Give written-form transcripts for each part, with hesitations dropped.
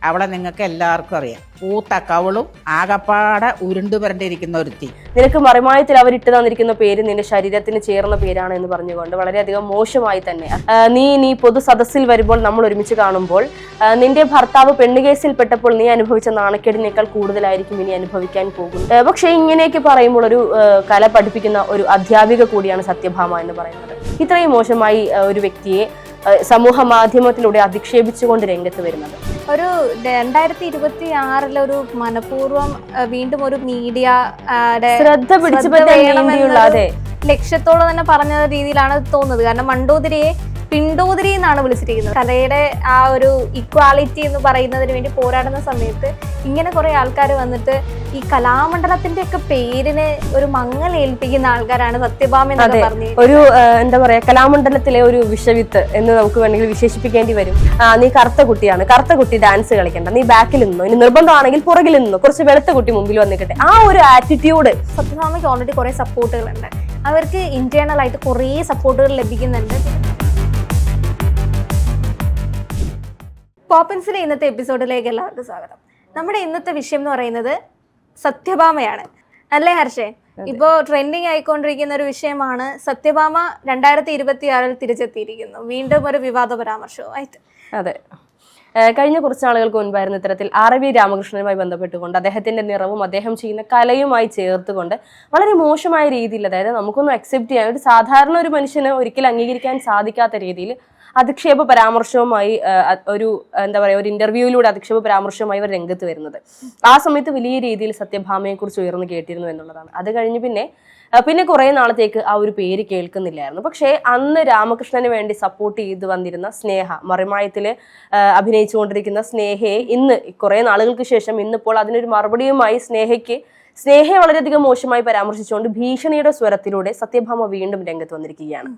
അവളെ നിങ്ങൾക്ക് എല്ലാവർക്കും അറിയാം. പൂത്ത കവളും ആകപ്പാടെ ഉരുണ്ടുപരണ്ടിരിക്കുന്ന ഒരുത്തി. നിനക്ക് മറിമായത്തിൽ അവരിട്ട് തന്നിരിക്കുന്ന പേര് നിന്റെ ശരീരത്തിന് ചേർന്ന പേരാണ് എന്ന് പറഞ്ഞുകൊണ്ട് വളരെയധികം മോശമായി തന്നെ നീ പൊതു സദസ്സിൽ വരുമ്പോൾ നമ്മൾ ഒരുമിച്ച് കാണുമ്പോൾ നിന്റെ ഭർത്താവ് പെണ്ണുകേസിൽ പെട്ടപ്പോൾ നീ അനുഭവിച്ച നാണക്കേടിനേക്കാൾ കൂടുതലായിരിക്കും ഇനി അനുഭവിക്കാൻ പോകും. പക്ഷെ ഇങ്ങനെയൊക്കെ പറയുമ്പോൾ ഒരു കല പഠിപ്പിക്കുന്ന ഒരു അധ്യാപിക കൂടിയാണ് സത്യഭാമ എന്ന് പറയുന്നത്. ഇത്രയും മോശമായി ഒരു വ്യക്തിയെ സമൂഹ മാധ്യമത്തിലൂടെ അധിക്ഷേപിച്ചുകൊണ്ട് രംഗത്ത് വരുന്നത്. ഒരു 2026 ഒരു മനഃപൂർവ്വം വീണ്ടും ഒരു മീഡിയ ശ്രദ്ധ പിടിച്ചു ലക്ഷ്യത്തോടെ തന്നെ പറഞ്ഞ രീതിയിലാണ് തോന്നുന്നത്. കാരണം മണ്ടോദരിയെ പിണ്ടോദരി എന്നാണ് വിളിച്ചിരിക്കുന്നത്. കലയുടെ ആ ഒരു ഇക്വാലിറ്റി എന്ന് പറയുന്നതിന് വേണ്ടി പോരാടുന്ന സമയത്ത് ഇങ്ങനെ കുറെ ആൾക്കാർ വന്നിട്ട് ഈ കലാമണ്ഡലത്തിന്റെ ഒക്കെ പേരിന് ഒരു മങ്ങൽ ഏൽപ്പിക്കുന്ന ആൾക്കാരാണ് സത്യഭാമ എന്നൊക്കെ പറഞ്ഞു. ഒരു എന്താ പറയാ, കലാമണ്ഡലത്തിലെ ഒരു വിഷവിത്ത് എന്ന് നമുക്ക് വേണമെങ്കിൽ വിശേഷിപ്പിക്കേണ്ടി വരും. നീ കറുത്ത കുട്ടിയാണ്, കറുത്ത കുട്ടി ഡാൻസ് കളിക്കണ്ട, നീ ബാക്കിൽ നിന്നോ, ഇനി നിർബന്ധമാണെങ്കിൽ പുറകിൽ നിന്നോ, കുറച്ച് വെളുത്ത കുട്ടി മുമ്പിൽ വന്നിക്കട്ടെ, ആ ഒരു ആറ്റിറ്റ്യൂഡ്. സത്യഭാമയ്ക്ക് ഓൾറെഡി കുറെ സപ്പോർട്ടുകളുണ്ട്. അവർക്ക് ഇന്റേണൽ ആയിട്ട് കുറെ സപ്പോർട്ടുകൾ ലഭിക്കുന്നുണ്ട്. പോപ്പിൻസിലെ ഇന്നത്തെ എപ്പിസോഡിലേക്ക് എല്ലാവർക്കും സ്വാഗതം. നമ്മുടെ ഇന്നത്തെ വിഷയം എന്ന് പറയുന്നത് സത്യഭാമയാണ്, അല്ലേ ഹർഷേ? ഇപ്പോ ട്രെൻഡിങ് ആയിക്കൊണ്ടിരിക്കുന്ന ഒരു വിഷയമാണ്. സത്യഭാമ 2026 തിരിച്ചെത്തിയിരിക്കുന്നു, വീണ്ടും ഒരു വിവാദ പരാമർശവുമായിട്ട്. അതെ, കഴിഞ്ഞ കുറച്ച് നാളുകൾക്ക് മുൻപായിരുന്നു ഇത്തരത്തിൽ RV രാമകൃഷ്ണനുമായി ബന്ധപ്പെട്ടുകൊണ്ട് അദ്ദേഹത്തിന്റെ നിറവും അദ്ദേഹം ചെയ്യുന്ന കലയുമായി ചേർത്തുകൊണ്ട് വളരെ മോശമായ രീതിയിൽ, അതായത് നമുക്കൊന്നും അക്സെപ്റ്റ് ചെയ്യാൻ, ഒരു സാധാരണ ഒരു മനുഷ്യന് ഒരിക്കലും അംഗീകരിക്കാൻ സാധിക്കാത്ത രീതിയിൽ അധിക്ഷേപ പരാമർശവുമായി ഒരു എന്താ പറയുക, ഒരു ഇന്റർവ്യൂവിലൂടെ അധിക്ഷേപ പരാമർശവുമായി അവർ രംഗത്ത് വരുന്നത്. ആ സമയത്ത് വലിയ രീതിയിൽ സത്യഭാമയെ കുറിച്ച് ഉയർന്നു കേട്ടിരുന്നു എന്നുള്ളതാണ്. അത് കഴിഞ്ഞ് പിന്നെ കുറെ നാളത്തേക്ക് ആ ഒരു പേര് കേൾക്കുന്നില്ലായിരുന്നു. പക്ഷേ അന്ന് രാമകൃഷ്ണന് വേണ്ടി സപ്പോർട്ട് ചെയ്ത് വന്നിരുന്ന സ്നേഹ, മറിമായത്തില് അഭിനയിച്ചുകൊണ്ടിരിക്കുന്ന സ്നേഹയെ ഇന്ന് കുറെ നാളുകൾക്ക് ശേഷം ഇന്നിപ്പോൾ അതിനൊരു മറുപടിയുമായി സ്നേഹയെ വളരെയധികം മോശമായി പരാമർശിച്ചുകൊണ്ട് ഭീഷണിയുടെ സ്വരത്തിലൂടെ സത്യഭാമ വീണ്ടും രംഗത്ത് വന്നിരിക്കുകയാണ്.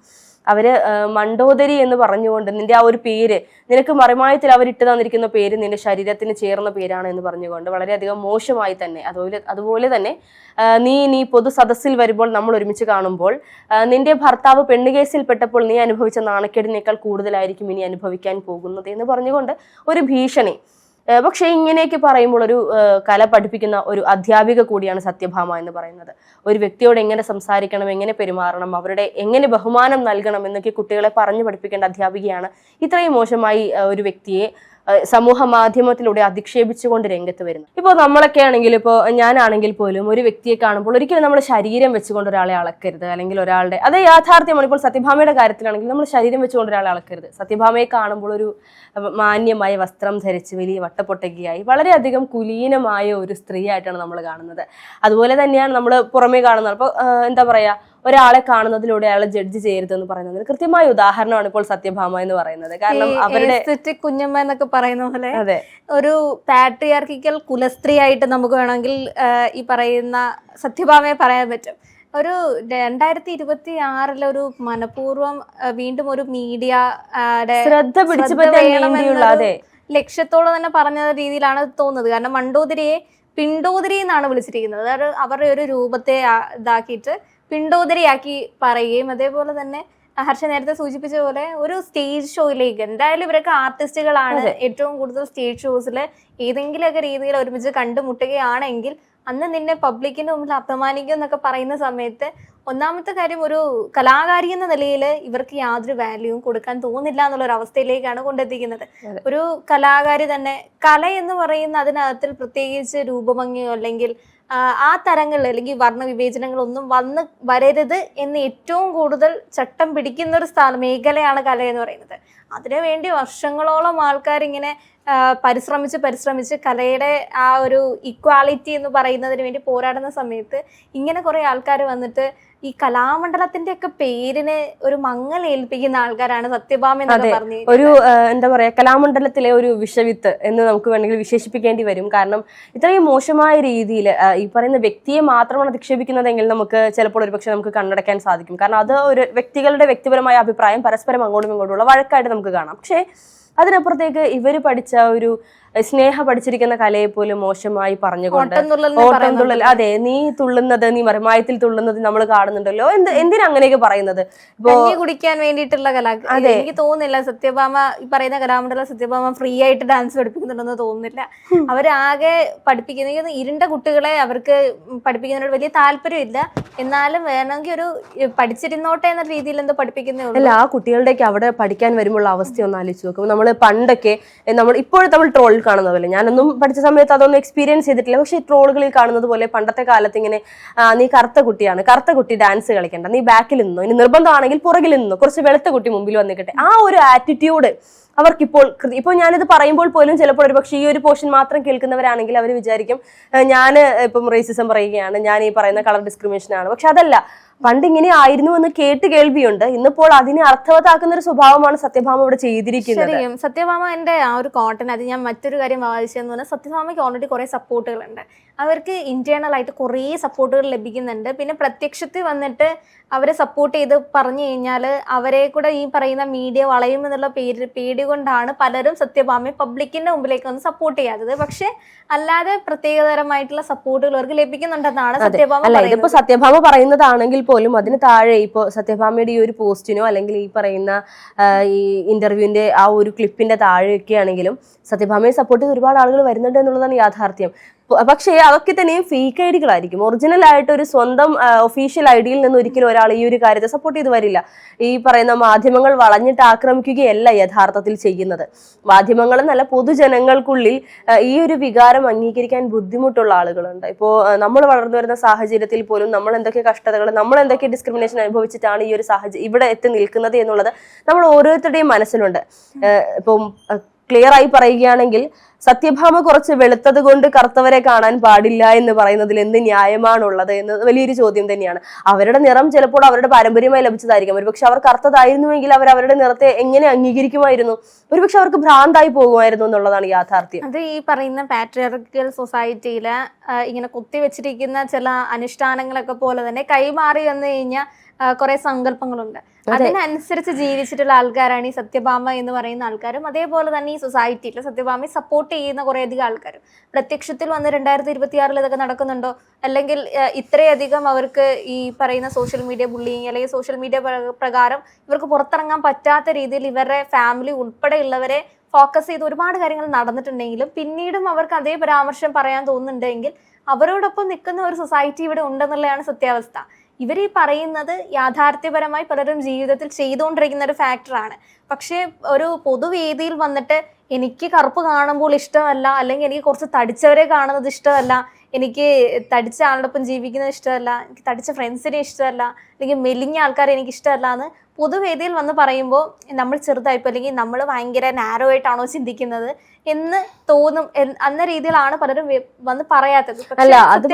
അവര് മണ്ടോദരി എന്ന് പറഞ്ഞുകൊണ്ട് നിന്റെ ആ ഒരു പേര്, നിനക്ക് മറിമായത്തിൽ അവരിട്ട് തന്നിരിക്കുന്ന പേര് നിന്റെ ശരീരത്തിന് ചേർന്ന പേരാണ് എന്ന് പറഞ്ഞുകൊണ്ട് വളരെയധികം മോശമായി തന്നെ അതുപോലെ തന്നെ നീ പൊതു സദസ്സിൽ വരുമ്പോൾ നമ്മൾ ഒരുമിച്ച് കാണുമ്പോൾ നിന്റെ ഭർത്താവ് പെണ്ണുകേസിൽ പെട്ടപ്പോൾ നീ അനുഭവിച്ച നാണക്കേടിനേക്കാൾ കൂടുതലായിരിക്കും ഇനി അനുഭവിക്കാൻ പോകുന്നത് എന്ന് പറഞ്ഞുകൊണ്ട് ഒരു ഭീഷണി. പക്ഷെ ഇങ്ങനെയൊക്കെ പറയുമ്പോൾ ഒരു കല പഠിപ്പിക്കുന്ന ഒരു അധ്യാപിക കൂടിയാണ് സത്യഭാമ എന്ന് പറയുന്നത്. ഒരു വ്യക്തിയോട് എങ്ങനെ സംസാരിക്കണം, എങ്ങനെ പെരുമാറണം, അവരുടെ എങ്ങനെ ബഹുമാനം നൽകണം എന്നൊക്കെ കുട്ടികളെ പറഞ്ഞു പഠിപ്പിക്കേണ്ട അധ്യാപികയാണ് ഇത്രയും മോശമായി ഒരു വ്യക്തിയെ സമൂഹ മാധ്യമത്തിലൂടെ അധിക്ഷേപിച്ചുകൊണ്ട് രംഗത്ത് വരുന്നത്. ഇപ്പോൾ നമ്മളൊക്കെ ആണെങ്കിൽ, ഇപ്പോൾ ഞാനാണെങ്കിൽ പോലും ഒരു വ്യക്തിയെ കാണുമ്പോൾ ഒരിക്കലും നമ്മൾ ശരീരം വെച്ചുകൊണ്ട് ഒരാളെ അളക്കരുത്, അല്ലെങ്കിൽ ഒരാളുടെ അത് യാഥാർത്ഥ്യമാണ്. ഇപ്പോൾ സത്യഭാമയുടെ കാര്യത്തിലാണെങ്കിൽ നമ്മൾ ശരീരം വെച്ചുകൊണ്ട് ഒരാളെ അളക്കരുത്. സത്യഭാമയെ കാണുമ്പോൾ ഒരു മാന്യമായ വസ്ത്രം ധരിച്ച് വലിയ വട്ടപ്പൊട്ടകിയായി വളരെയധികം കുലീനമായ ഒരു സ്ത്രീ ആയിട്ടാണ് നമ്മൾ കാണുന്നത്. അതുപോലെ തന്നെയാണ് നമ്മൾ പുറമേ കാണുന്നത്. അപ്പോൾ എന്താ പറയാ, ഒരാളെ കാണുന്നതിലൂടെ അയാളെ ജഡ്ജ് ചെയ്യരുതെന്ന് പറയുന്നതിന് കൃത്യമായ ഉദാഹരണമാണ് ഇപ്പോൾ സത്യഭാമ എന്ന് പറയുന്നത്. കാരണം അവരുടെ കുഞ്ഞമ്മ എന്നൊക്കെ പറയുന്ന പോലെ ഒരു പാട്രിയാർക്കിക്കൽ കുലസ്ത്രീ ആയിട്ട് നമുക്ക് വേണമെങ്കിൽ ഈ പറയുന്ന സത്യഭാമയെ പറയാൻ പറ്റും. ഒരു 2026 ഒരു മനഃപൂർവ്വം വീണ്ടും ഒരു മീഡിയ ശ്രദ്ധ പിടിച്ചു ലക്ഷ്യത്തോടെ തന്നെ പറഞ്ഞ രീതിയിലാണ് തോന്നുന്നത്. കാരണം മണ്ടോദരിയെ പിണ്ടോദരി എന്നാണ് വിളിച്ചിരിക്കുന്നത്. അതായത് അവരുടെ ഒരു രൂപത്തെ ഇതാക്കിയിട്ട് പിണ്ടോദരിയാക്കി പറയുകയും, അതേപോലെ തന്നെ ഹർഷ നേരത്തെ സൂചിപ്പിച്ച പോലെ ഒരു സ്റ്റേജ് ഷോയിലേക്ക്, എന്തായാലും ഇവരൊക്കെ ആർട്ടിസ്റ്റുകളാണ്, ഏറ്റവും കൂടുതൽ സ്റ്റേജ് ഷോസിൽ ഏതെങ്കിലുമൊക്കെ രീതിയിൽ ഒരുമിച്ച് കണ്ടുമുട്ടുകയാണെങ്കിൽ അന്ന് നിന്നെ പബ്ലിക്കിന്റെ മുമ്പിൽ അപമാനിക്കും എന്നൊക്കെ പറയുന്ന സമയത്ത് ഒന്നാമത്തെ കാര്യം, ഒരു കലാകാരി എന്ന നിലയിൽ ഇവർക്ക് യാതൊരു വാല്യൂവും കൊടുക്കാൻ തോന്നില്ല എന്നുള്ളൊരു അവസ്ഥയിലേക്കാണ് കൊണ്ടെത്തിക്കുന്നത്. ഒരു കലാകാരി തന്നെ കല എന്ന് പറയുന്ന അതിനകത്തിൽ പ്രത്യേകിച്ച് രൂപഭംഗിയോ അല്ലെങ്കിൽ ആ തരങ്ങളിൽ അല്ലെങ്കിൽ വർണ്ണ വിവേചനങ്ങളൊന്നും വരരുത് എന്ന് ഏറ്റവും കൂടുതൽ ചട്ടം പിടിക്കുന്ന ഒരു മേഖലയാണ് കല എന്ന് പറയുന്നത്. അതിനുവേണ്ടി വർഷങ്ങളോളം ആൾക്കാരിങ്ങനെ പരിശ്രമിച്ച് കലയുടെ ആ ഒരു ഇക്വാലിറ്റി എന്ന് പറയുന്നതിന് വേണ്ടി പോരാടുന്ന സമയത്ത് ഇങ്ങനെ കുറെ ആൾക്കാർ വന്നിട്ട് ഈ കലാമണ്ഡലത്തിന്റെ ഒക്കെ പേരിന് ഒരു മങ്ങൽ ഏൽപ്പിക്കുന്ന ആൾക്കാരാണ് സത്യഭാമ എന്നൊക്കെ പറഞ്ഞു. ഒരു എന്താ പറയാ, കലാമണ്ഡലത്തിലെ ഒരു വിഷവിത്ത് എന്ന് നമുക്ക് വേണമെങ്കിൽ വിശേഷിപ്പിക്കേണ്ടി വരും. കാരണം ഇത്രയും മോശമായ രീതിയിൽ ഈ പറയുന്ന വ്യക്തിയെ മാത്രമാണ് അധിക്ഷേപിക്കുന്നതെങ്കിൽ നമുക്ക് ചിലപ്പോൾ ഒരുപക്ഷെ നമുക്ക് കണ്ണടയ്ക്കാൻ സാധിക്കും. കാരണം അത് ഒരു വ്യക്തികളുടെ വ്യക്തിപരമായ അഭിപ്രായം പരസ്പരം അങ്ങോട്ടും ഇങ്ങോട്ടുമുള്ള വഴക്കായിട്ട് നമുക്ക് കാണാം. പക്ഷേ അതിനപ്പുറത്തേക്ക് ഇവർ പഠിച്ച ഒരു സ്നേഹ പഠിച്ചിരിക്കുന്ന കലയെ പോലും മോശമായി പറഞ്ഞുകൊണ്ട് ഓട്ടംതുള്ളലിനെ ഓട്ടം തുള്ളൽ, അതെ നീ തുള്ളുന്നത്, നീ മറിമായത്തിൽ തുള്ളുന്നത് നമ്മൾ കാണുന്നുണ്ടല്ലോ, എന്തിനാ അങ്ങനെയൊക്കെ പറയുന്നത്? ഇപ്പോ കഞ്ഞി കുടിക്കാൻ വേണ്ടിയിട്ടുള്ള കല. എനിക്ക് തോന്നുന്നില്ല സത്യഭാമ ഈ പറയുന്ന കലാമണ്ഡലം സത്യഭാമ ഫ്രീ ആയിട്ട് ഡാൻസ് പഠിപ്പിക്കുന്നുണ്ടെന്ന് തോന്നുന്നില്ല. അവരാകെ പഠിപ്പിക്കുന്ന ഇരുണ്ട കുട്ടികളെ അവർക്ക് പഠിപ്പിക്കുന്നതിനോട് വലിയ താല്പര്യമില്ല. എന്നാലും വേണമെങ്കിൽ ഒരു പഠിച്ചിരുന്നോട്ടെ എന്ന രീതിയിൽ എന്തോ പഠിപ്പിക്കുന്നേ ഉള്ളൂ. അല്ല, ആ കുട്ടികളുടെയൊക്കെ അവിടെ പഠിക്കാൻ വരുമ്പോൾ അവസ്ഥ ഒന്ന് ആലോചിച്ച് നോക്കും. നമ്മൾ പണ്ടൊക്കെ ഇപ്പോഴും നമ്മൾ ട്രോളിൽ കാണുന്നത് പോലെ, ഞാനൊന്നും പഠിച്ച സമയത്ത് അതൊന്നും എക്സ്പീരിയൻസ് ചെയ്തിട്ടില്ല, പക്ഷെ ഈ ട്രോളുകളിൽ കാണുന്നത് പോലെ പണ്ടത്തെ കാലത്ത് ഇങ്ങനെ നീ കറുത്ത കുട്ടിയാണ്, കറുത്ത കുട്ടി ഡാൻസ് കളിക്കണ്ട, നീ ബാക്കിൽ നിന്നോ, ഇനി നിർബന്ധമാണെങ്കിൽ പുറകിൽ നിന്നോ, കുറച്ച് വെളുത്ത കുട്ടി മുമ്പിൽ വന്നിക്കട്ടെ, ആ ഒരു ആറ്റിറ്റ്യൂഡ് അവർക്കിപ്പോൾ ഞാനിത് പറയുമ്പോൾ പോലും ചിലപ്പോൾ ഒരു പക്ഷേ ഈ ഒരു പോർഷൻ മാത്രം കേൾക്കുന്നവരാണെങ്കിൽ അവർ വിചാരിക്കും ഞാൻ ഇപ്പം റേസിസം പറയുകയാണ്, ഞാൻ ഈ പറയുന്ന കളർ ഡിസ്ക്രിമിനേഷൻ ആണ്. പക്ഷെ അതല്ല, പണ്ട് ഇങ്ങനെ ആയിരുന്നു എന്ന് കേൾവിയുണ്ട്. ഇന്നിപ്പോൾ അതിനെ അർത്ഥവത്താക്കുന്ന ഒരു സ്വഭാവമാണ് സത്യഭാമ ഇവിടെ ചെയ്തിരിക്കുന്നത്. ശരിക്കും സത്യഭാമന്റെ ആ ഒരു കോട്ടൺ, അത് ഞാൻ മറ്റൊരു കാര്യം വായിച്ചതെന്ന് പറഞ്ഞാൽ സത്യഭാമയ്ക്ക് ഓൾറെഡി കുറെ സപ്പോർട്ടുകളുണ്ട്. അവർക്ക് ഇന്റേണൽ ആയിട്ട് കുറേ സപ്പോർട്ടുകൾ ലഭിക്കുന്നുണ്ട്. പിന്നെ പ്രത്യക്ഷത്തിൽ വന്നിട്ട് അവരെ സപ്പോർട്ട് ചെയ്ത് പറഞ്ഞു കഴിഞ്ഞാൽ അവരെ കൂടെ ഈ പറയുന്ന മീഡിയ വളയുമെന്നുള്ള പേടി കൊണ്ടാണ് പലരും സത്യഭാമയെ പബ്ലിക്കിന്റെ മുമ്പിലേക്ക് വന്ന് സപ്പോർട്ട് ചെയ്യാത്തത്. പക്ഷെ അല്ലാതെ പ്രത്യേകതരമായിട്ടുള്ള സപ്പോർട്ടുകൾ അവർക്ക് ലഭിക്കുന്നുണ്ടെന്നാണ് സത്യഭാമ പറയുന്നത്. ഇതിപ്പോ സത്യഭാമ പറയുന്നതാണെങ്കിൽ പോലും അതിന് താഴെ ഇപ്പോൾ സത്യഭാമയുടെ ഈ ഒരു പോസ്റ്റിനോ അല്ലെങ്കിൽ ഈ പറയുന്ന ഈ ഇന്റർവ്യൂവിന്റെ ആ ഒരു ക്ലിപ്പിന്റെ താഴെയൊക്കെ ആണെങ്കിലും സത്യഭാമയെ സപ്പോർട്ട് ചെയ്ത് ഒരുപാട് ആളുകൾ വരുന്നുണ്ട് എന്നുള്ളതാണ് യാഥാർത്ഥ്യം. പക്ഷേ അതൊക്കെ തന്നെയും ഫേക്ക് ഐഡികളായിരിക്കും. ഒറിജിനൽ ആയിട്ട് ഒരു സ്വന്തം ഒഫീഷ്യൽ ഐഡിയിൽ നിന്ന് ഒരിക്കലും ഒരാൾ ഈ ഒരു കാര്യത്തെ സപ്പോർട്ട് ചെയ്ത് വരില്ല. ഈ പറയുന്ന മാധ്യമങ്ങൾ വളഞ്ഞിട്ട് ആക്രമിക്കുകയല്ല യഥാർത്ഥത്തിൽ ചെയ്യുന്നത്. മാധ്യമങ്ങൾ നല്ല പൊതുജനങ്ങൾക്കുള്ളിൽ ഈ ഒരു വികാരം അംഗീകരിക്കാൻ ബുദ്ധിമുട്ടുള്ള ആളുകളുണ്ട്. ഇപ്പോൾ നമ്മൾ വളർന്നു വരുന്ന സാഹചര്യത്തിൽ പോലും നമ്മൾ എന്തൊക്കെ കഷ്ടതകൾ, നമ്മൾ എന്തൊക്കെ ഡിസ്ക്രിമിനേഷൻ അനുഭവിച്ചിട്ടാണ് ഈ ഒരു സാഹചര്യം ഇവിടെ എത്തി നിൽക്കുന്നത് എന്നുള്ളത് നമ്മൾ ഓരോരുത്തരുടെയും മനസ്സിലുണ്ട്. ഇപ്പം ക്ലിയർ ആയി പറയുകയാണെങ്കിൽ സത്യഭാമ കുറച്ച് വെളുത്തത് കൊണ്ട് കറുത്തവരെ കാണാൻ പാടില്ല എന്ന് പറയുന്നതിൽ എന്ത് ന്യായമാണുള്ളത് എന്ന് വലിയൊരു ചോദ്യം തന്നെയാണ്. അവരുടെ നിറം ചിലപ്പോൾ അവരുടെ പാരമ്പര്യമായി ലഭിച്ചതായിരിക്കും. ഒരുപക്ഷെ അവർ കറുത്തതായിരുന്നുവെങ്കിൽ അവർ അവരുടെ നിറത്തെ എങ്ങനെ അംഗീകരിക്കുമായിരുന്നു? ഒരുപക്ഷെ അവർക്ക് ഭ്രാന്തായി പോകുമായിരുന്നു എന്നുള്ളതാണ് യാഥാർത്ഥ്യം. അത് ഈ പറയുന്ന പാട്രിയാർക്കൽ സൊസൈറ്റിയില് ഇങ്ങനെ കുത്തിവെച്ചിരിക്കുന്ന ചില അനുഷ്ഠാനങ്ങളൊക്കെ പോലെ തന്നെ കൈമാറി വന്നു കഴിഞ്ഞാൽ കുറെ സങ്കല്പങ്ങളുണ്ട്. അതിനനുസരിച്ച് ജീവിച്ചിട്ടുള്ള ആൾക്കാരാണ് ഈ സത്യഭാമ എന്ന് പറയുന്ന ആൾക്കാരും. അതേപോലെ തന്നെ ഈ സൊസൈറ്റിയിൽ സത്യഭാമയെ സപ്പോർട്ട് ചെയ്യുന്ന കുറെ അധികം ആൾക്കാരും. പ്രത്യക്ഷത്തിൽ വന്ന് 2026 ഇതൊക്കെ നടക്കുന്നുണ്ടോ? അല്ലെങ്കിൽ ഇത്രയധികം അവർക്ക് ഈ പറയുന്ന സോഷ്യൽ മീഡിയ ബുള്ളിങ് അല്ലെങ്കിൽ സോഷ്യൽ മീഡിയ പ്രകാരം ഇവർക്ക് പുറത്തിറങ്ങാൻ പറ്റാത്ത രീതിയിൽ ഇവരുടെ ഫാമിലി ഉൾപ്പെടെയുള്ളവരെ ഫോക്കസ് ചെയ്ത് ഒരുപാട് കാര്യങ്ങൾ നടന്നിട്ടുണ്ടെങ്കിലും പിന്നീടും അവർക്ക് അതേ പരാമർശം പറയാൻ തോന്നുന്നുണ്ടെങ്കിൽ അവരോടൊപ്പം നിൽക്കുന്ന ഒരു സൊസൈറ്റി ഇവിടെ ഉണ്ടെന്നുള്ളതാണ് സത്യാവസ്ഥ. ഇവർ ഈ പറയുന്നത് യാഥാർത്ഥ്യപരമായി പലരും ജീവിതത്തിൽ ചെയ്തുകൊണ്ടിരിക്കുന്ന ഒരു ഫാക്ടറാണ്. പക്ഷേ ഒരു പൊതുവേദിയിൽ വന്നിട്ട് എനിക്ക് കറുപ്പ് കാണുമ്പോൾ ഇഷ്ടമല്ല, അല്ലെങ്കിൽ എനിക്ക് കുറച്ച് തടിച്ചവരെ കാണുന്നത് ഇഷ്ടമല്ല, എനിക്ക് തടിച്ച ആളോടൊപ്പം ജീവിക്കുന്നത് ഇഷ്ടമല്ല, എനിക്ക് തടിച്ച ഫ്രണ്ട്സിനെ ഇഷ്ടമല്ല, അല്ലെങ്കിൽ മെലിഞ്ഞ ആൾക്കാരെ എനിക്ക് ഇഷ്ടമല്ല എന്ന് പൊതുവേദിയിൽ വന്ന് പറയുമ്പോൾ നമ്മൾ ചെറുതായിപ്പോൾ അല്ലെങ്കിൽ നമ്മൾ ഭയങ്കര നാരോ ആയിട്ടാണോ ചിന്തിക്കുന്നത് എന്ന് തോന്നും. എന്ന രീതിയിലാണ് പലരും വന്ന് പറയാത്തത്. അല്ല, അത്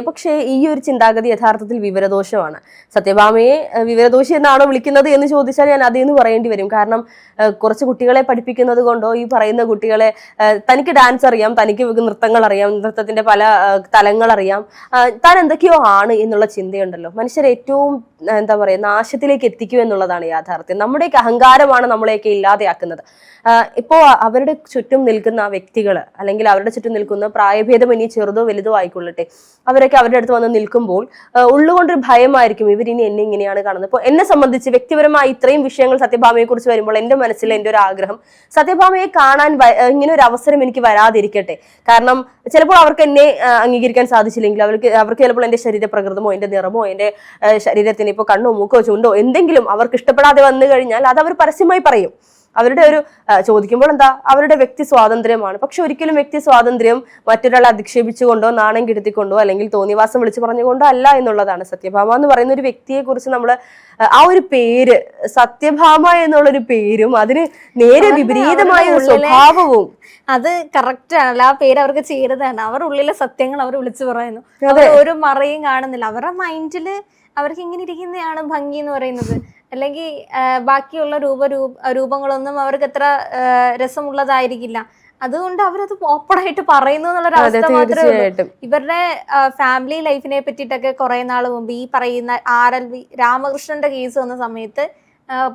പക്ഷേ ഈ ഒരു ചിന്താഗതി യഥാർത്ഥത്തിൽ വിവരദോഷമാണ്. സത്യഭാമയെ വിവരദോഷി എന്നാണോ വിളിക്കുന്നത് എന്ന് ചോദിച്ചാൽ ഞാൻ അതേന്ന് പറയേണ്ടി വരും. കാരണം കുറച്ച് കുട്ടികളെ പഠിപ്പിക്കുന്നത് കൊണ്ടോ ഈ പറയുന്ന കുട്ടികളെ തനിക്ക് ഡാൻസ് അറിയാം, തനിക്ക് നൃത്തങ്ങൾ അറിയാം, നൃത്തത്തിന്റെ പല തലങ്ങൾ അറിയാം, താൻ എന്തൊക്കെയോ ആണ് എന്നുള്ള ചിന്തയുണ്ടല്ലോ മനുഷ്യരെ ഏറ്റവും എന്താ പറയുക നാശത്തിലേക്ക് എത്തിക്കും എന്നുള്ളതാണ് യാഥാർത്ഥ്യം. നമ്മുടെയൊക്കെ അഹങ്കാരമാണ് നമ്മളെയൊക്കെ ഇല്ലാതെയാക്കുന്നത്. ഇപ്പോ അവരുടെ ചുറ്റും നിൽക്കുന്ന വ്യക്തികൾ അല്ലെങ്കിൽ അവരുടെ ചുറ്റും നിൽക്കുന്ന പ്രായഭേദം ഇനി ചെറുതോ വലുതോ ആയിക്കൊള്ളട്ടെ, അവരൊക്കെ അവരുടെ അടുത്ത് വന്ന് നിൽക്കുമ്പോൾ ഉള്ളുകൊണ്ടൊരു ഭയമായിരിക്കും ഇവരിനി എന്നെ ഇങ്ങനെയാണ് കാണുന്നത്. ഇപ്പോൾ എന്നെ സംബന്ധിച്ച് വ്യക്തിപരമായി ഇത്രയും വിഷയങ്ങൾ സത്യഭാമയെ കുറിച്ച് വരുമ്പോൾ എൻ്റെ മനസ്സിൽ എൻ്റെ ഒരു ആഗ്രഹം സത്യഭാമയെ കാണാൻ ഇങ്ങനെ ഒരു അവസരം എനിക്ക് വരാതിരിക്കട്ടെ. കാരണം ചിലപ്പോൾ അവർക്ക് എന്നെ അംഗീകരിക്കാൻ സാധിച്ചില്ലെങ്കിൽ അവർക്ക് ചിലപ്പോൾ എൻ്റെ ശരീരപ്രകൃതമോ എൻ്റെ നിറമോ എൻ്റെ ശരീരത്തിന് ഇപ്പോൾ കണ്ണോ മൂക്കോ ചുണ്ടോ എന്തെങ്കിലും അവർക്ക് ഇഷ്ടപ്പെടാതെ വന്നു കഴിഞ്ഞാൽ അത് അവർ പരസ്യമായി പറയും. അവരുടെ ഒരു ചോദിക്കുമ്പോൾ എന്താ അവരുടെ വ്യക്തി സ്വാതന്ത്ര്യമാണ്. പക്ഷെ ഒരിക്കലും വ്യക്തി സ്വാതന്ത്ര്യം മറ്റൊരാളെ അധിക്ഷേപിച്ചുകൊണ്ടോ നാണം കെടുത്തിക്കൊണ്ടോ അല്ലെങ്കിൽ തോന്നിവാസം വിളിച്ചു പറഞ്ഞുകൊണ്ടോ അല്ല എന്നുള്ളതാണ്. സത്യഭാമ എന്ന് പറയുന്ന ഒരു വ്യക്തിയെ കുറിച്ച് നമ്മൾ ആ ഒരു പേര് സത്യഭാമ എന്നുള്ളൊരു പേരും അതിന് നേരെ വിപരീതമായ ഒരു സ്വഭാവവും അത് കറക്റ്റ് ആണല്ലോ. ആ പേര് അവർക്ക് ചേരുന്നതാണ്. അവർ ഉള്ളിലെ സത്യങ്ങൾ അവർ വിളിച്ചു പറയുന്നു. ഒരു മറയും കാണുന്നില്ല. അവരുടെ മൈൻഡില് അവർക്ക് ഇങ്ങനെ ഇരിക്കുന്നതാണ് ഭംഗി എന്ന് പറയുന്നത്. അല്ലെങ്കിൽ ബാക്കിയുള്ള രൂപങ്ങളൊന്നും അവർക്ക് എത്ര രസമുള്ളതായിരിക്കില്ല. അതുകൊണ്ട് അവരത് ഓപ്പണായിട്ട് പറയുന്നു എന്നുള്ളൊരു അവസ്ഥ മാത്രമേ ഉള്ളൂ. ഇവരുടെ ഫാമിലി ലൈഫിനെ പറ്റിയിട്ടൊക്കെ കുറെ നാൾ മുമ്പ് ഈ പറയുന്ന RLV രാമകൃഷ്ണന്റെ കേസ് വന്ന സമയത്ത്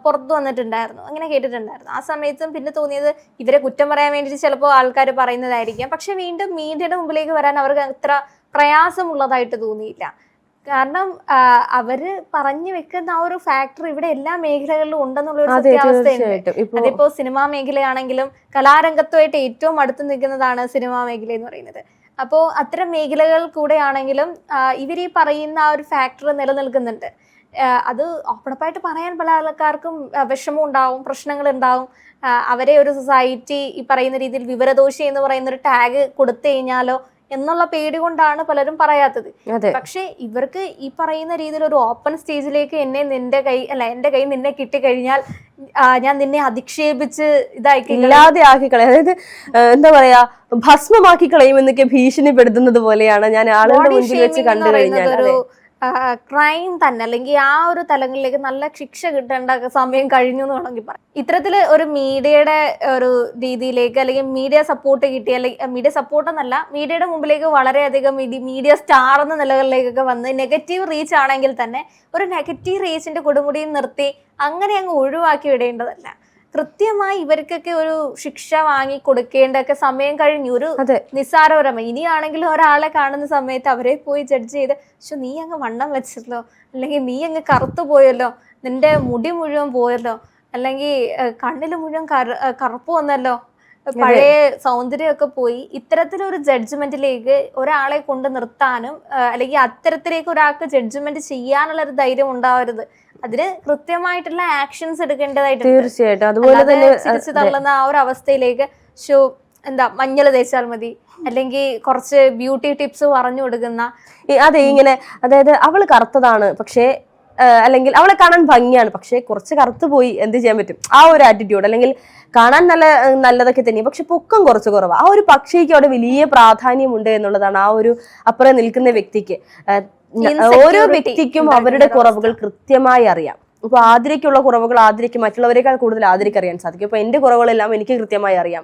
പുറത്തു വന്നിട്ടുണ്ടായിരുന്നു, അങ്ങനെ കേട്ടിട്ടുണ്ടായിരുന്നു. ആ സമയത്തും പിന്നെ തോന്നിയത് ഇവരെ കുറ്റം പറയാൻ വേണ്ടിയിട്ട് ചിലപ്പോൾ ആൾക്കാർ പറയുന്നതായിരിക്കാം. പക്ഷെ വീണ്ടും മീഡിയയുടെ മുമ്പിലേക്ക് വരാൻ അവർക്ക് അത്ര പ്രയാസമുള്ളതായിട്ട് തോന്നിയില്ല. കാരണം അവര് പറഞ്ഞു വെക്കുന്ന ആ ഒരു ഫാക്ടർ ഇവിടെ എല്ലാ മേഖലകളിലും ഉണ്ടെന്നുള്ള ഒരു സത്യാവസ്ഥയുണ്ട്. അതിപ്പോ സിനിമാ മേഖലയാണെങ്കിലും കലാരംഗത്തുമായിട്ട് ഏറ്റവും അടുത്ത് നിൽക്കുന്നതാണ് സിനിമാ മേഖല എന്ന് പറയുന്നത്. അപ്പോൾ അത്തരം മേഖലകൾ കൂടെ ആണെങ്കിലും ഇവർ ഈ പറയുന്ന ആ ഒരു ഫാക്ടർ നിലനിൽക്കുന്നുണ്ട്. അത് ഓപ്പണപ്പായിട്ട് പറയാൻ പല ആൾക്കാർക്കും വിഷമം ഉണ്ടാവും, പ്രശ്നങ്ങൾ ഉണ്ടാവും. അവരെ ഒരു സൊസൈറ്റി ഈ പറയുന്ന രീതിയിൽ വിവരദോഷി എന്ന് പറയുന്ന ഒരു ടാഗ് കൊടുത്തു കഴിഞ്ഞാലോ എന്നുള്ള പേടി കൊണ്ടാണ് പലരും പറയാത്തത്. പക്ഷെ ഇവർക്ക് ഈ പറയുന്ന രീതിയിൽ ഒരു ഓപ്പൺ സ്റ്റേജിലേക്ക് എന്റെ കൈ നിന്നെ കിട്ടിക്കഴിഞ്ഞാൽ ഞാൻ നിന്നെ അധിക്ഷേപിച്ച് ഇല്ലാതെ ആക്കി കളയും, അതായത് എന്താ പറയാ ഭസ്മമാക്കി കളയും എന്നൊക്കെ ഭീഷണിപ്പെടുത്തുന്നത് പോലെയാണ് ഞാൻ ആളുകളുടെ മുന്നിൽ വെച്ച് കണ്ടു കഴിഞ്ഞാൽ ക്രൈം തന്നെ, അല്ലെങ്കിൽ ആ ഒരു തലങ്ങളിലേക്ക് നല്ല ശിക്ഷ കിട്ടേണ്ട സമയം കഴിഞ്ഞു എന്ന് വേണമെങ്കിൽ പറയാം. ഇത്തരത്തില് ഒരു മീഡിയയുടെ ഒരു രീതിയിലേക്ക് അല്ലെങ്കിൽ മീഡിയ സപ്പോർട്ട് കിട്ടിയ, അല്ലെങ്കിൽ മീഡിയ സപ്പോർട്ട് എന്നല്ല, മീഡിയയുടെ മുമ്പിലേക്ക് വളരെയധികം മീഡിയ സ്റ്റാർ എന്ന നിലകളിലേക്കൊക്കെ വന്ന് നെഗറ്റീവ് റീച്ച് ആണെങ്കിൽ തന്നെ ഒരു നെഗറ്റീവ് റീച്ചിന്റെ കൊടുമുടിയിൽ നിർത്തി അങ്ങനെ അങ്ങ് ഒഴിവാക്കി വിടേണ്ടതല്ല. കൃത്യമായി ഇവർക്കൊക്കെ ഒരു ശിക്ഷ വാങ്ങി കൊടുക്കേണ്ടൊക്കെ സമയം കഴിഞ്ഞു. ഒരു നിസ്സാരപരമായി ഇനിയാണെങ്കിലും ഒരാളെ കാണുന്ന സമയത്ത് അവരെ പോയി ജഡ്ജ് ചെയ്ത് പക്ഷെ നീ അങ്ങ് വണ്ണം വെച്ചല്ലോ, അല്ലെങ്കിൽ നീ അങ്ങ് കറുത്തു പോയല്ലോ, നിന്റെ മുടി മുഴുവൻ പോയല്ലോ, അല്ലെങ്കിൽ കണ്ണിൽ മുഴുവൻ കറുപ്പ് വന്നല്ലോ, പഴയ സൗന്ദര്യമൊക്കെ പോയി, ഇത്തരത്തിലൊരു ജഡ്ജ്മെന്റിലേക്ക് ഒരാളെ കൊണ്ട് നിർത്താനും അല്ലെങ്കിൽ അത്തരത്തിലേക്ക് ഒരാൾക്ക് ജഡ്ജ്മെന്റ് ചെയ്യാനുള്ള ഒരു ധൈര്യം ഉണ്ടാവരുത്. അതിന് കൃത്യമായിട്ടുള്ള ആക്ഷൻസ് എടുക്കേണ്ടതായിട്ടുണ്ട്. തീർച്ചയായിട്ടും. അതുപോലെ തന്നെ തിരിച്ചു തള്ളുന്ന ആ ഒരു അവസ്ഥയിലേക്ക് മഞ്ഞൾ തേച്ചാൽ മതി, അല്ലെങ്കിൽ കുറച്ച് ബ്യൂട്ടി ടിപ്സ് പറഞ്ഞു കൊടുക്കുന്ന അതെ ഇങ്ങനെ, അതായത് അവള് കറുത്തതാണ് പക്ഷേ അല്ലെങ്കിൽ അവളെ കാണാൻ ഭംഗിയാണ് പക്ഷെ കുറച്ച് കറുത്തു പോയി എന്ത് ചെയ്യാൻ പറ്റും, ആ ഒരു ആറ്റിറ്റ്യൂഡ്. അല്ലെങ്കിൽ കാണാൻ നല്ലതൊക്കെ തന്നെയാണ് പക്ഷെ പൊക്കം കുറച്ച് കുറവാണ്. ആ ഒരു പക്ഷിക്ക് അവിടെ വലിയ പ്രാധാന്യമുണ്ട് എന്നുള്ളതാണ് ആ ഒരു അപ്പുറം നിൽക്കുന്ന വ്യക്തിക്ക്. ഓരോ വ്യക്തിക്കും അവരുടെ കുറവുകൾ കൃത്യമായി അറിയാം. ഇപ്പൊ ആതിരയ്ക്കുള്ള കുറവുകൾ ആതിരയ്ക്ക് മറ്റുള്ളവരെക്കാൾ കൂടുതൽ ആതിരയ്ക്ക് അറിയാൻ സാധിക്കും. ഇപ്പൊ എന്റെ കുറവുകളെല്ലാം എനിക്ക് കൃത്യമായി അറിയാം.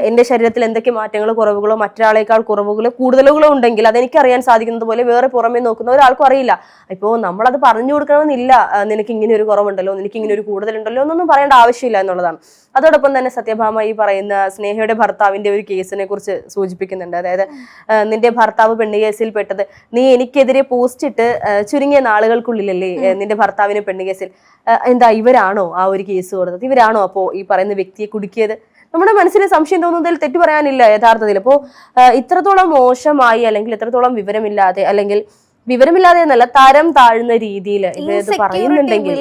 എന്റെ ശരീരത്തിൽ എന്തൊക്കെ മാറ്റങ്ങളോ കുറവുകളോ മറ്റൊരാളേക്കാൾ കുറവുകളോ കൂടുതലുകളോ ഉണ്ടെങ്കിൽ അതെനിക്ക് അറിയാൻ സാധിക്കുന്നത് പോലെ വേറെ പുറമെ നോക്കുന്ന ഒരാൾക്കും അറിയില്ല. ഇപ്പോൾ നമ്മളത് പറഞ്ഞു കൊടുക്കണമെന്നില്ല, നിനക്ക് ഇങ്ങനെ ഒരു കുറവുണ്ടല്ലോ, നിനക്ക് ഇങ്ങനെ ഒരു കൂടുതലുണ്ടല്ലോ എന്നൊന്നും പറയേണ്ട ആവശ്യമില്ല എന്നുള്ളതാണ്. അതോടൊപ്പം തന്നെ സത്യഭാമ ഈ പറയുന്ന സ്നേഹയുടെ ഭർത്താവിന്റെ ഒരു കേസിനെ കുറിച്ച് സൂചിപ്പിക്കുന്നുണ്ട്. അതായത് നിന്റെ ഭർത്താവ് പെണ്ണ് കേസിൽ പെട്ടത് നീ എനിക്കെതിരെ പോസ്റ്റ് ഇട്ട് ചുരുങ്ങിയ നാളുകൾക്കുള്ളിലല്ലേ നിന്റെ ഭർത്താവിന് പെണ്ണ് കേസിൽ, എന്താ ഇവരാണോ ആ ഒരു കേസ് കൊടുത്തത്, ഇവരാണോ അപ്പോ ഈ പറയുന്ന വ്യക്തിയെ കുടുക്കിയത്? നമ്മുടെ മനസ്സിന് സംശയം തോന്നുന്നതിൽ തെറ്റു പറയാനില്ല യഥാർത്ഥത്തിൽ. അപ്പോ ഇത്രത്തോളം മോശമായി അല്ലെങ്കിൽ ഇത്രത്തോളം വിവരമില്ലാതെ എന്നല്ല തരം താഴ്ന്ന രീതിയിൽ ഇത് പറയുന്നുണ്ടെങ്കിൽ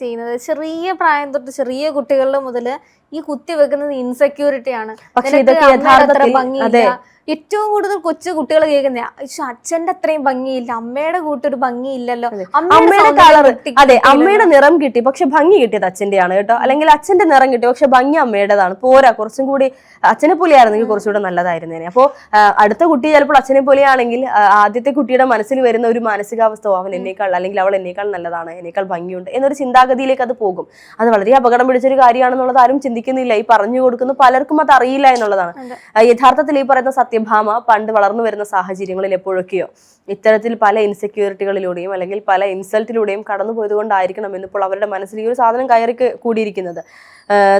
ചെയ്യുന്നത്. ചെറിയ പ്രായം തൊട്ട് ചെറിയ കുട്ടികളുടെ മുതല് ഈ കുത്തി വെക്കുന്നത് ഇൻസെക്യൂരിറ്റിയാണ്. പക്ഷെ ഇതൊക്കെ യഥാർത്ഥത്തിൽ ഏറ്റവും കൂടുതൽ കൊച്ചു കുട്ടികൾ കേൾക്കുന്ന അച്ഛന്റെ അത്രയും ഭംഗിയില്ല, അമ്മയുടെ കൂട്ടൊരു ഭംഗിയില്ലല്ലോ, അമ്മയുടെ കളർ, അതെ അമ്മയുടെ നിറം കിട്ടി പക്ഷെ ഭംഗി കിട്ടിയത് അച്ഛന്റെയാണ് കേട്ടോ, അല്ലെങ്കിൽ അച്ഛന്റെ നിറം കിട്ടി പക്ഷെ ഭംഗി അമ്മയുടേതാണ്, പോരാ കുറച്ചും കൂടി അച്ഛനെ പോലെയായിരുന്നെങ്കിൽ കുറച്ചുകൂടെ നല്ലതായിരുന്നേനെ. അപ്പോ അടുത്ത കുട്ടി ചിലപ്പോൾ അച്ഛനെ പോലെയാണെങ്കിൽ ആദ്യത്തെ കുട്ടിയുടെ മനസ്സിൽ വരുന്ന ഒരു മാനസികാവസ്ഥ അവൻ എന്നേക്കാൾ അല്ലെങ്കിൽ അവൾ എന്നേക്കാൾ നല്ലതാണ്, എന്നേക്കാൾ ഭംഗിയുണ്ട് എന്നൊരു ചിന്താഗതിയിലേക്ക് അത് പോകും. അത് വളരെ അപകടം പിടിച്ചൊരു കാര്യമാണെന്നുള്ളത് ആരും ചിന്തിക്കുന്നില്ല. ഈ പറഞ്ഞു കൊടുക്കുന്ന പലർക്കും അത് അറിയില്ല എന്നുള്ളതാണ്. യഥാർത്ഥത്തിൽ ഈ പറയുന്ന സത്യഭാമ പണ്ട് വളർന്നു വരുന്ന സാഹചര്യങ്ങളിൽ എപ്പോഴൊക്കെയോ ഇത്തരത്തിൽ പല ഇൻസെക്യൂരിറ്റികളിലൂടെയും അല്ലെങ്കിൽ പല ഇൻസൾട്ടിലൂടെയും കടന്നു പോയത് കൊണ്ടായിരിക്കണം എന്നിപ്പോൾ അവരുടെ മനസ്സിൽ ഈ ഒരു സാധനം കയറി കൂടിയിരിക്കുന്നത്.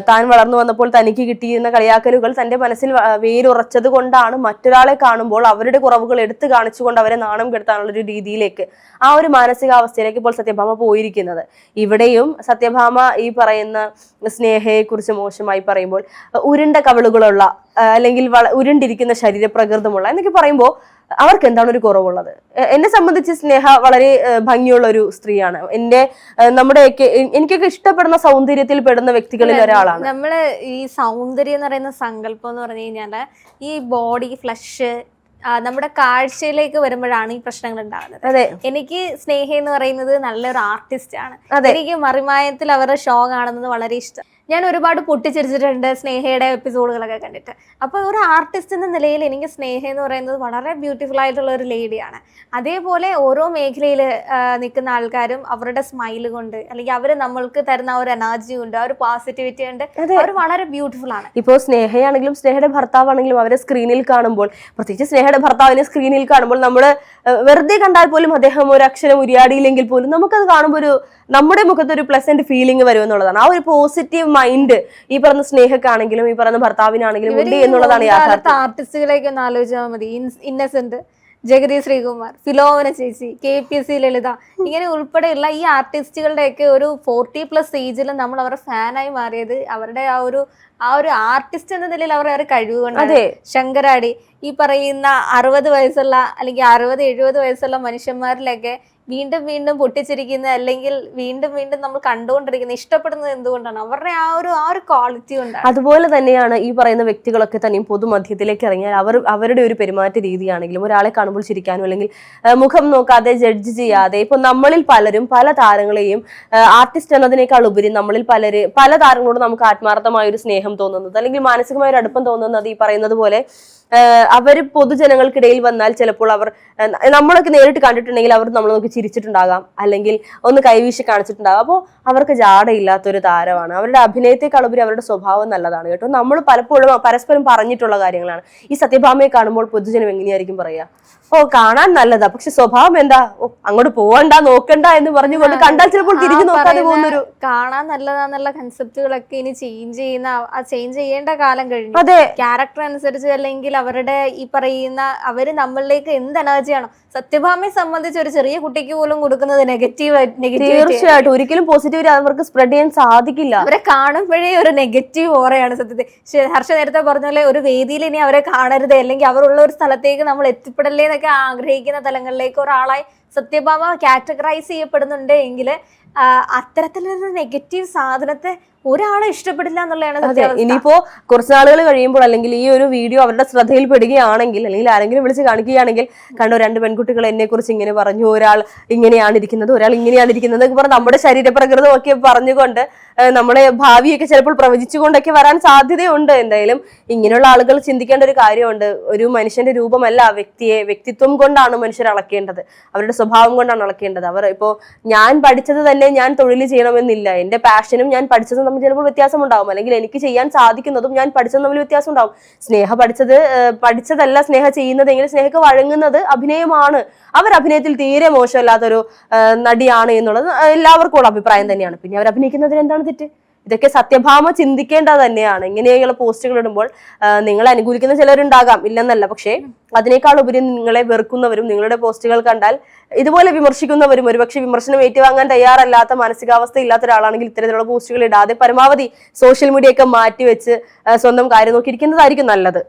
താൻ വളർന്നു വന്നപ്പോൾ തനിക്ക് കിട്ടിയിരുന്ന കളിയാക്കലുകൾ തന്റെ മനസ്സിൽ വേരുറച്ചത് കൊണ്ടാണ് മറ്റൊരാളെ കാണുമ്പോൾ അവരുടെ കുറവുകൾ എടുത്തു കാണിച്ചുകൊണ്ട് അവരെ നാണം കെടുത്താനുള്ള ഒരു രീതിയിലേക്ക്, ആ ഒരു മാനസികാവസ്ഥയിലേക്ക് ഇപ്പോൾ സത്യഭാമ പോയിരിക്കുന്നത്. ഇവിടെയും സത്യഭാമ ഈ പറയുന്ന സ്നേഹയെ കുറിച്ച് മോശമായി പറയുമ്പോൾ ഉരുണ്ട കവിളുകളുള്ള അല്ലെങ്കിൽ ഉരുണ്ടിരിക്കുന്ന ശരീരപ്രകൃതമുള്ള എന്നൊക്കെ പറയുമ്പോൾ അവർക്ക് എന്താണ് ഒരു കുറവുള്ളത്? എന്നെ സംബന്ധിച്ച് സ്നേഹ വളരെ ഭംഗിയുള്ള ഒരു സ്ത്രീയാണ്. എനിക്കൊക്കെ ഇഷ്ടപ്പെടുന്ന സൗന്ദര്യത്തിൽ പെടുന്ന വ്യക്തികളിൽ ഒരാളാണ്. നമ്മള് ഈ സൗന്ദര്യം എന്ന് പറയുന്ന സങ്കല്പം എന്ന് പറഞ്ഞു കഴിഞ്ഞാല് ഈ ബോഡി ഫ്ലഷ് നമ്മുടെ കാഴ്ചയിലേക്ക് വരുമ്പോഴാണ് ഈ പ്രശ്നങ്ങൾ ഉണ്ടാകുന്നത്. എനിക്ക് സ്നേഹ എന്ന് പറയുന്നത് നല്ലൊരു ആർട്ടിസ്റ്റ് ആണ്. എനിക്ക് മറിമായത്തിൽ അവരുടെ ഷോ കാണുന്നത് വളരെ ഇഷ്ടം. ഞാൻ ഒരുപാട് പൊട്ടിച്ചിരിച്ചിട്ടുണ്ട് സ്നേഹയുടെ എപ്പിസോഡുകളൊക്കെ കണ്ടിട്ട്. അപ്പോൾ ഒരു ആർട്ടിസ്റ്റ് എന്ന നിലയിൽ എനിക്ക് സ്നേഹ എന്ന് പറയുന്നത് വളരെ ബ്യൂട്ടിഫുൾ ആയിട്ടുള്ള ഒരു ലേഡിയാണ്. അതേപോലെ ഓരോ മേഖലയിൽ നിൽക്കുന്ന ആൾക്കാരും അവരുടെ സ്മൈൽ കൊണ്ട് അല്ലെങ്കിൽ അവർ നമ്മൾക്ക് തരുന്ന ഒരു എനർജി ഉണ്ട്, ആ ഒരു പോസിറ്റിവിറ്റി ഉണ്ട്, അവർ വളരെ ബ്യൂട്ടിഫുൾ ആണ്. ഇപ്പോൾ സ്നേഹയാണെങ്കിലും സ്നേഹയുടെ ഭർത്താവാണെങ്കിലും അവരെ സ്ക്രീനിൽ കാണുമ്പോൾ, പ്രത്യേകിച്ച് സ്നേഹയുടെ ഭർത്താവിനെ സ്ക്രീനിൽ കാണുമ്പോൾ നമ്മൾ വെറുതെ കണ്ടാൽ പോലും അദ്ദേഹം ഒരു അക്ഷരം ഉരിയാടിയില്ലെങ്കിൽ പോലും നമുക്കത് കാണുമ്പോൾ ഒരു നമ്മുടെ മുഖത്ത് ഒരു പ്ലസന്റ് ഫീലിംഗ് വരും എന്നുള്ളതാണ്. ആ ഒരു പോസിറ്റീവ് മൈൻഡ് ഈ പറഞ്ഞ സ്നേഹക്കാണെങ്കിലും ഈ പറയുന്ന ഭർത്താവിനാണെങ്കിലും ഉണ്ട് എന്നുള്ളതാണ് യാഥാർത്ഥ്യം. ആർട്ടിസ്റ്റുകളെയൊക്കെ ഒന്ന് ആലോചിച്ചാൽ മതി. ഇന്നസെന്റ്, ജഗതി ശ്രീകുമാർ, ഫിലോമിന ചേച്ചി, KPSC ലളിത, ഇങ്ങനെ ഉൾപ്പെടെയുള്ള ഈ ആർട്ടിസ്റ്റുകളുടെയൊക്കെ ഒരു 40+ ഏജിലും നമ്മൾ അവരുടെ ഫാനായി മാറിയത് അവരുടെ ആ ഒരു ആർട്ടിസ്റ്റ് എന്ന നിലയിൽ അവരുടെ കഴിവ് കൊണ്ടാണ്. ശങ്കരാടി, ഈ പറയുന്ന 60 വയസ്സുള്ള അല്ലെങ്കിൽ 60-70 വയസ്സുള്ള മനുഷ്യന്മാരിലൊക്കെ വീണ്ടും വീണ്ടും പൊട്ടിച്ചിരിക്കുന്ന അല്ലെങ്കിൽ വീണ്ടും വീണ്ടും നമ്മൾ കണ്ടുകൊണ്ടിരിക്കുന്ന ഇഷ്ടപ്പെടുന്നത് എന്തുകൊണ്ടാണ്? അവരുടെ ആ ഒരു ക്വാളിറ്റി കൊണ്ടാണ്. അതുപോലെ തന്നെയാണ് ഈ പറയുന്ന വ്യക്തികളൊക്കെ തന്നെയും പൊതുമധ്യത്തിലേക്ക് ഇറങ്ങിയാൽ അവരുടെ ഒരു പെരുമാറ്റ രീതിയാണെങ്കിലും ഒരാളെ കാണുമ്പോൾ ചിരിക്കാനോ അല്ലെങ്കിൽ മുഖം നോക്കാതെ ജഡ്ജ് ചെയ്യാതെ, ഇപ്പൊ നമ്മളിൽ പലരും പല താരങ്ങളെയും ആർട്ടിസ്റ്റ് എന്നതിനേക്കാൾ ഉപരി നമ്മളിൽ പല താരങ്ങളോട് നമുക്ക് ആത്മാർത്ഥമായ ഒരു സ്നേഹം തോന്നുന്നത് അല്ലെങ്കിൽ മാനസികമായ ഒരു അടുപ്പം തോന്നുന്നത് ഈ പറയുന്നത് പോലെ അവര് പൊതുജനങ്ങൾക്കിടയിൽ വന്നാൽ ചിലപ്പോൾ നമ്മളൊക്കെ നേരിട്ട് കണ്ടിട്ടുണ്ടെങ്കിൽ അവർ നമ്മൾ നോക്കി ചിരിച്ചിട്ടുണ്ടാകാം, അല്ലെങ്കിൽ ഒന്ന് കൈവീശി കാണിച്ചിട്ടുണ്ടാകാം. അപ്പോൾ അവർക്ക് ജാടയില്ലാത്തൊരു താരമാണ്. അവരുടെ അഭിനയത്തെക്കാൾ ഉപരി അവരുടെ സ്വഭാവം നല്ലതാണ് കേട്ടോ. നമ്മൾ പലപ്പോഴും പരസ്പരം പറഞ്ഞിട്ടുള്ള കാര്യങ്ങളാണ്. ഈ സത്യഭാമയെ കാണുമ്പോൾ പൊതുജനം എങ്ങനെയായിരിക്കും പറയാ? കാണാൻ നല്ലതാ, പക്ഷെ സ്വഭാവം എന്താ, അങ്ങോട്ട് പോവണ്ട നോക്കണ്ട എന്ന് പറഞ്ഞുകൊണ്ട് കണ്ടാൽ ചിലപ്പോൾ തിരിഞ്ഞു നോക്കാതെ പോകുന്നൊരു. കാണാൻ നല്ലതാന്നുള്ള കൺസെപ്റ്റുകളൊക്കെ ഇനി ചേഞ്ച് ചെയ്യേണ്ട കാലം കഴിഞ്ഞു. അതെ, ക്യാരക്ടർ അനുസരിച്ച് അല്ലെങ്കിൽ അവരുടെ ഈ പറയുന്ന അവര് നമ്മളിലേക്ക് എന്ത് എനർജിയാണോ. സത്യഭാമയെ സംബന്ധിച്ച് ഒരു ചെറിയ കുട്ടിക്ക് പോലും കൊടുക്കുന്നത് നെഗറ്റീവ്. തീർച്ചയായിട്ടും ഒരിക്കലും പോസിറ്റീവ് അവർക്ക് സ്പ്രെഡ് ചെയ്യാൻ സാധിക്കില്ല. അവരെ കാണുമ്പോഴേ ഒരു നെഗറ്റീവ് ഓറയാണ് സത്യത്തിൽ. ഹർഷ നേരത്തെ പറഞ്ഞ പോലെ ഒരു വേദിയിൽ ഇനി അവരെ കാണരുത് അല്ലെങ്കിൽ അവരുള്ള ഒരു സ്ഥലത്തേക്ക് നമ്മൾ എത്തിപ്പെടല്ലേ എന്നൊക്കെ ആഗ്രഹിക്കുന്ന തലങ്ങളിലേക്ക് ഒരാളായി സത്യഭാമ കാറ്റഗറൈസ് ചെയ്യപ്പെടുന്നുണ്ട് എങ്കിൽ അത്തരത്തിലൊരു നെഗറ്റീവ് സാധനത്തെ ഒരാളെ ഇഷ്ടപ്പെടില്ല എന്നുള്ളതാണ്. ഇനിയിപ്പോ കുറച്ച് നാളുകൾ കഴിയുമ്പോൾ അല്ലെങ്കിൽ ഈ ഒരു വീഡിയോ അവരുടെ ശ്രദ്ധയിൽ പെടുകയാണെങ്കിൽ അല്ലെങ്കിൽ ആരെങ്കിലും വിളിച്ച് കാണിക്കുകയാണെങ്കിൽ, കണ്ടോ 2 പെൺകുട്ടികൾ എന്നെ കുറിച്ച് ഇങ്ങനെ പറഞ്ഞു, ഒരാൾ ഇങ്ങനെയാണ് ഇരിക്കുന്നത്, ഒരാൾ ഇങ്ങനെയാണ് ഇരിക്കുന്നത് എന്നൊക്കെ പറഞ്ഞ് നമ്മുടെ ശരീരപ്രകൃതം ഒക്കെ പറഞ്ഞുകൊണ്ട് നമ്മളെ ഭാവിയൊക്കെ ചിലപ്പോൾ പ്രവചിച്ചുകൊണ്ടൊക്കെ വരാൻ സാധ്യതയുണ്ട്. എന്തായാലും ഇങ്ങനെയുള്ള ആളുകൾ ചിന്തിക്കേണ്ട ഒരു കാര്യമുണ്ട്. ഒരു മനുഷ്യന്റെ രൂപമല്ല വ്യക്തിത്വം കൊണ്ടാണ് മനുഷ്യർ അളക്കേണ്ടത്, അവരുടെ സ്വഭാവം കൊണ്ടാണ് അളക്കേണ്ടത്. അവർ ഇപ്പോ ഞാൻ പഠിച്ചത് തന്നെ ഞാൻ തൊഴിൽ ചെയ്യണമെന്നില്ല. എന്റെ പാഷനും ഞാൻ പഠിച്ചതും തമ്മിൽ ചിലപ്പോൾ വ്യത്യാസം ഉണ്ടാവും, അല്ലെങ്കിൽ എനിക്ക് ചെയ്യാൻ സാധിക്കുന്നതും ഞാൻ പഠിച്ചതും തമ്മിൽ വ്യത്യാസം ഉണ്ടാവും. സ്നേഹ പഠിച്ചതല്ല സ്നേഹ ചെയ്യുന്നതെങ്കിൽ സ്നേഹക്ക് വഴങ്ങുന്നത് അഭിനയമാണ്. അവർ അഭിനയത്തിൽ തീരെ മോശമല്ലാത്തൊരു നടിയാണ് എന്നുള്ളത് എല്ലാവർക്കും ഉള്ള അഭിപ്രായം തന്നെയാണ്. പിന്നെ അവർ അഭിനയിക്കുന്നതിന് എന്താണ് തെറ്റ്? ഇതൊക്കെ സത്യഭാമ ചിന്തിക്കേണ്ടത് തന്നെയാണ്. ഇങ്ങനെയുള്ള പോസ്റ്റുകൾ ഇടുമ്പോൾ നിങ്ങളെ അനുകൂലിക്കുന്ന ചിലരുണ്ടാകാം, ഇല്ലെന്നല്ല. പക്ഷേ അതിനേക്കാൾ ഉപരി നിങ്ങളെ വെറുക്കുന്നവരും നിങ്ങളുടെ പോസ്റ്റുകൾ കണ്ടാൽ ഇതുപോലെ വിമർശിക്കുന്നവരും, ഒരുപക്ഷെ വിമർശനം ഏറ്റുവാങ്ങാൻ തയ്യാറല്ലാത്ത മാനസികാവസ്ഥ ഇല്ലാത്ത ഒരാളാണെങ്കിൽ ഇത്തരത്തിലുള്ള പോസ്റ്റുകൾ ഇടാതെ പരമാവധി സോഷ്യൽ മീഡിയ ഒക്കെ മാറ്റിവെച്ച് സ്വന്തം കാര്യം നോക്കിയിരിക്കുന്നതായിരിക്കും നല്ലത്.